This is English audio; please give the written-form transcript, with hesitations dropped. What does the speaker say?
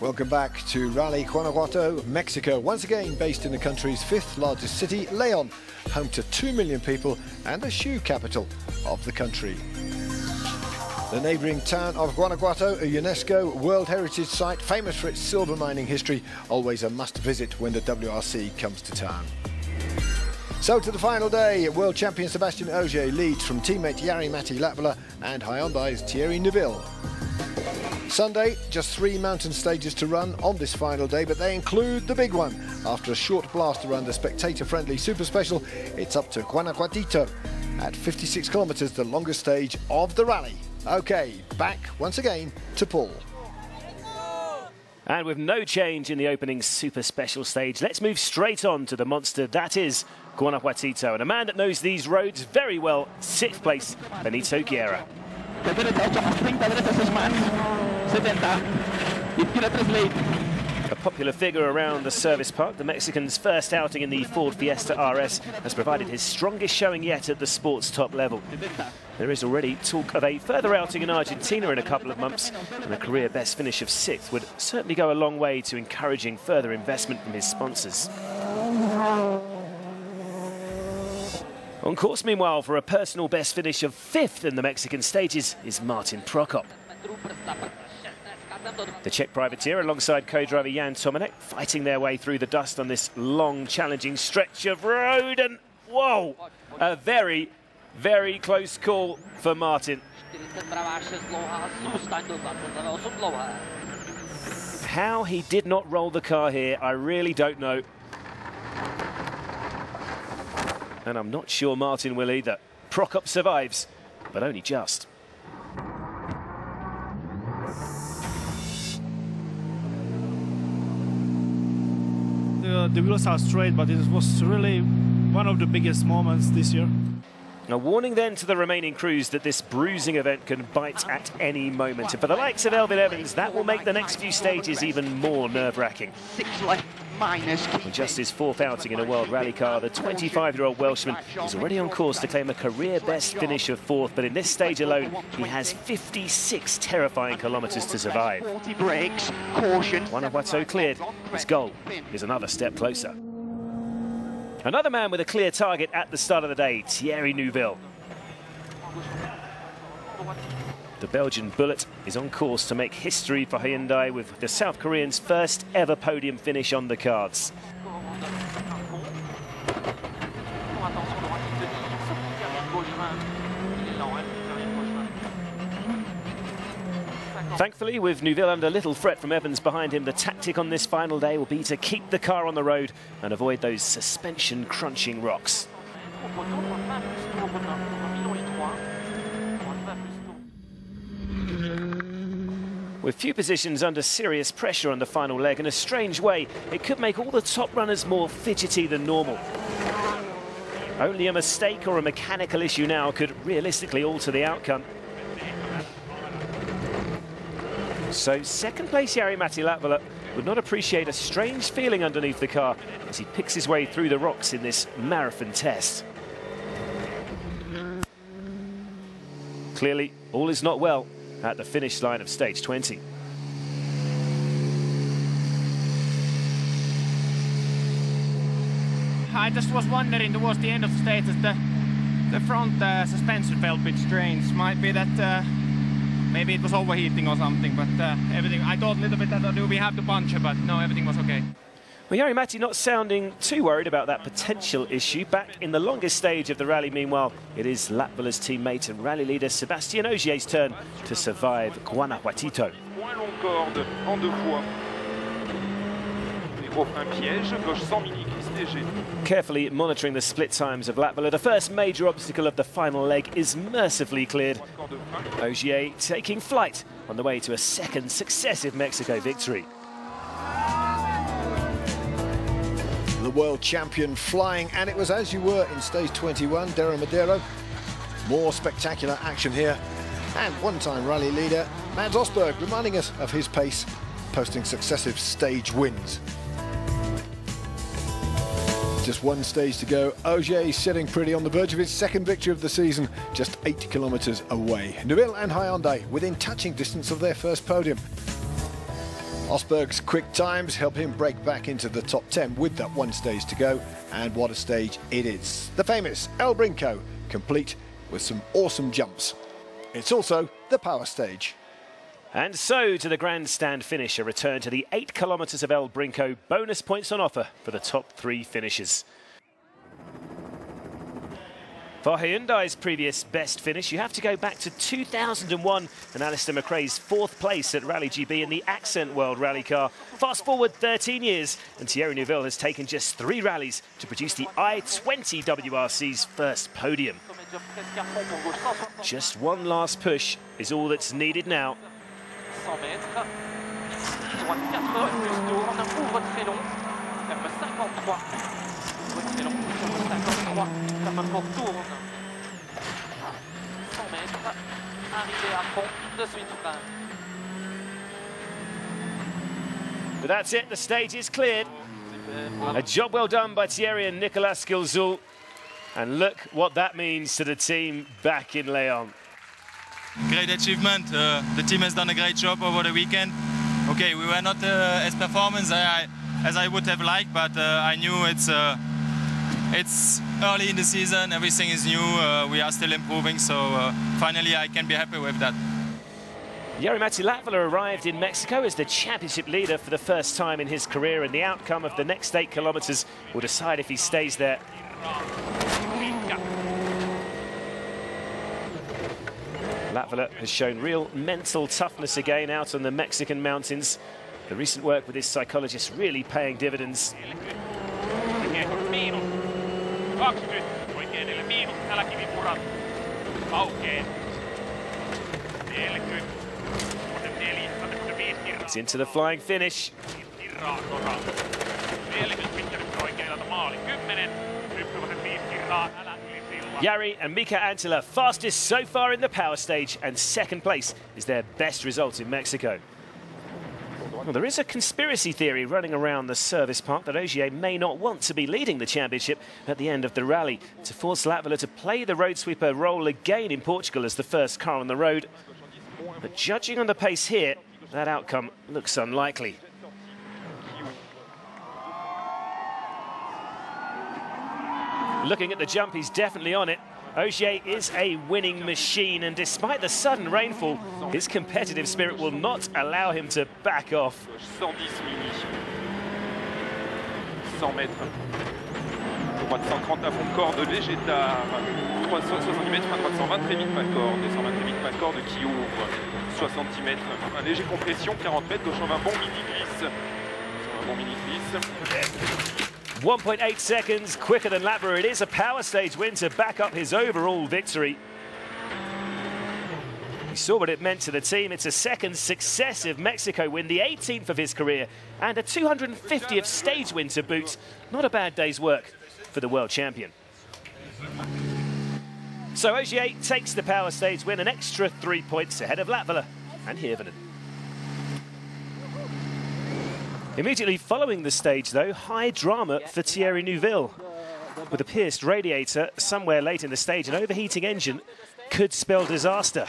Welcome back to Rally Guanajuato, Mexico. Once again based in the country's 5th largest city, León, home to 2 million people and the shoe capital of the country. The neighbouring town of Guanajuato, a UNESCO World Heritage Site famous for its silver mining history, always a must-visit when the WRC comes to town. So to the final day, world champion Sébastien Ogier leads from teammate Jari-Matti Latvala and Hyundai's Thierry Neuville. Sunday, just 3 mountain stages to run on this final day, but they include the big one. After a short blast around the spectator-friendly Super Special, it's up to Guanajuatito at 56 kilometres, the longest stage of the rally. OK, back once again to Paul. And with no change in the opening Super Special stage, let's move straight on to the monster that is Guanajuatito. And a man that knows these roads very well, 6th place, Benito Guerra. A popular figure around the service park, the Mexican's first outing in the Ford Fiesta RS has provided his strongest showing yet at the sport's top level. There is already talk of a further outing in Argentina in a couple of months, and a career best finish of 6th would certainly go a long way to encouraging further investment from his sponsors. On course, meanwhile, for a personal best finish of 5th in the Mexican stages is Martin Prokop. The Czech privateer alongside co-driver Jan Tomanek fighting their way through the dust on this long, challenging stretch of road, and whoa, a very, very close call for Martin. How he did not roll the car here, I really don't know. And I'm not sure Martin will either. Prokop survives, but only just. The wheels are straight, but it was really one of the biggest moments this year. A warning then to the remaining crews that this bruising event can bite at any moment. And for the likes of Elfyn Evans, that will make the next few stages even more nerve-wracking. With just his 4th outing in a World Rally car, the 25-year-old Welshman is already on course to claim a career-best finish of 4th, but in this stage alone, he has 56 terrifying kilometres to survive. Guanajuato cleared. His goal is another step closer. Another man with a clear target at the start of the day, Thierry Neuville. The Belgian bullet is on course to make history for Hyundai with the South Korean's first ever podium finish on the cards. Thankfully, with Neuville under little threat from Evans behind him, the tactic on this final day will be to keep the car on the road and avoid those suspension-crunching rocks. With few positions under serious pressure on the final leg, in a strange way, it could make all the top runners more fidgety than normal. Only a mistake or a mechanical issue now could realistically alter the outcome. So 2nd place Jari-Matti Latvala would not appreciate a strange feeling underneath the car as he picks his way through the rocks in this marathon test. Clearly, all is not well at the finish line of stage 20. I just was wondering towards the end of the stage that the front suspension felt a bit strange. Might be that maybe it was overheating or something, but everything, I thought a little bit that do we have the puncture, but no, everything was okay. Well, Jari-Matti not sounding too worried about that potential issue. Back in the longest stage of the rally, meanwhile, it is Latvala's teammate and rally leader Sébastien Ogier's turn to survive Guanajuatito. Carefully monitoring the split times of Latvala, the first major obstacle of the final leg is mercifully cleared. Ogier taking flight on the way to a 2nd successive Mexico victory. The world champion flying, and it was as you were in stage 21, Darren Madero. More spectacular action here. And one-time rally leader, Mads Østberg, reminding us of his pace, posting successive stage wins. Just 1 stage to go. Ogier sitting pretty on the verge of his 2nd victory of the season, just 8 kilometres away. Neuville and Hyundai within touching distance of their first podium. Osberg's quick times help him break back into the top 10 with that one stage to go, and what a stage it is. The famous El Brinco, complete with some awesome jumps. It's also the power stage. And so to the grandstand finish, a return to the 8 kilometres of El Brinco, bonus points on offer for the top 3 finishers. For Hyundai's previous best finish, you have to go back to 2001 and Alistair McRae's 4th place at Rally GB in the Accent World Rally car. Fast forward 13 years, and Thierry Neuville has taken just 3 rallies to produce the i20 WRC's first podium. Just one last push is all that's needed now. But that's it, the stage is cleared. A job well done by Thierry and Nicolas Gilzoul. And look what that means to the team back in Leon. Great achievement. The team has done a great job over the weekend. Okay, we were not as performance as I would have liked, but I knew it's early in the season, everything is new, we are still improving, so finally I can be happy with that. Jari-Matti Latvala arrived in Mexico as the championship leader for the first time in his career, and the outcome of the next 8 kilometres will decide if he stays there. Latvala has shown real mental toughness again out on the Mexican mountains. The recent work with his psychologist really paying dividends. It's into the flying finish. Jari and Mika Anttila fastest so far in the power stage, and 2nd place is their best result in Mexico. Well, there is a conspiracy theory running around the service park that Ogier may not want to be leading the championship at the end of the rally, to force Latvala to play the road sweeper role again in Portugal as the first car on the road. But judging on the pace here, that outcome looks unlikely. Looking at the jump, he's definitely on it. Ogier is a winning machine, and despite the sudden rainfall, his competitive spirit will not allow him to back off. 110 mètres. Au droit de 130 à fond de corde, léger tard. 370 mètres, fin de droite 120, très vite ma corde. 220 très vite ma corde qui ouvre. 60 mètres, un léger compression, 40 mètres, gauche en 20, bon mini-glisse. Un bon mini-glisse. 1.8 seconds quicker than Latvala. It is a power stage win to back up his overall victory. We saw what it meant to the team. It's a 2nd successive Mexico win, the 18th of his career, and a 250th stage win to boot. Not a bad day's work for the world champion. So Ogier takes the power stage win, an extra 3 points ahead of Latvala and Hirvonen. Immediately following the stage, though, high drama for Thierry Neuville. With a pierced radiator somewhere late in the stage, an overheating engine could spell disaster.